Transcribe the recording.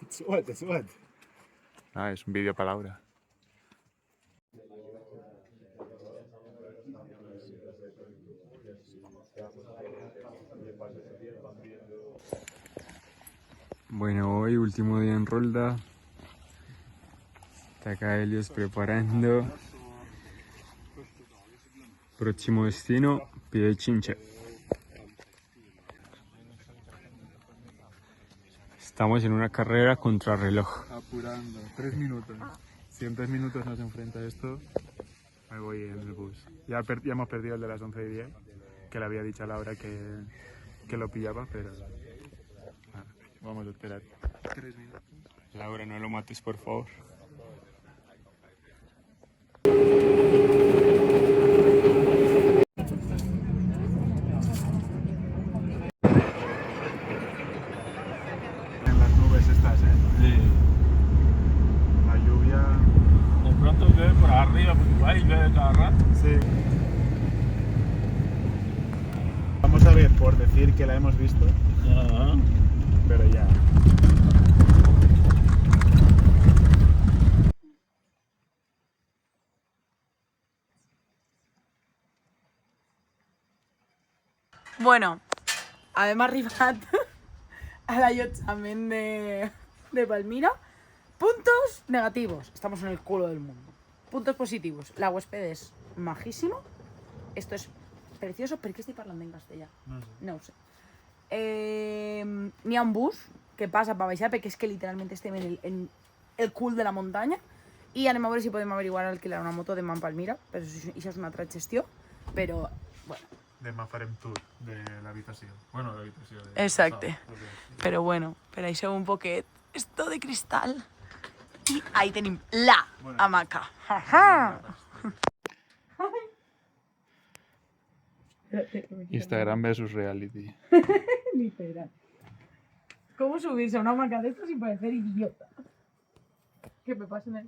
Súbete, súbete. Ah, es un vídeo para Laura. Bueno, hoy último día en Rolda. Está acá Helios preparando. Próximo destino, Piedechinche. Estamos en una carrera contra reloj. Apurando, 3 minutos. Si en 3 minutos nos enfrenta esto, me voy en el bus. Ya hemos perdido el de las 11:10, que le había dicho a Laura que lo pillaba, pero vamos a esperar 3 minutos. Laura, no lo mates, por favor. En las nubes estas, Sí. La lluvia... De pronto llueve por arriba, porque ahí llueve cada rato. Sí. Vamos a ver, por decir que la hemos visto, Ajá. pero ya... Bueno, hem arribat a l'allotjament de Palmira. Puntos negativos, estamos en el culo del mundo. Puntos positivos, la huésped es majísimo. Esto es precioso, ¿per què estic parlant en castellà? No ho sé. N'hi ha un bus que passa per baixar perquè és que literalment estem en el cul de la muntanya i anem a veure si podem averiguar alquilar una moto demà en Palmira, però això és una altra gestió, però bueno. Demà farem tour de l'habitació. Bueno, l'habitació de... Exacte. Però bueno, per això un poquet. És tot de cristal. I ahí tenim la hamaca. Instagram versus reality. Literal. ¿Cómo subirse a una hamaca de esto sin parecer idiota? Que me pasen el...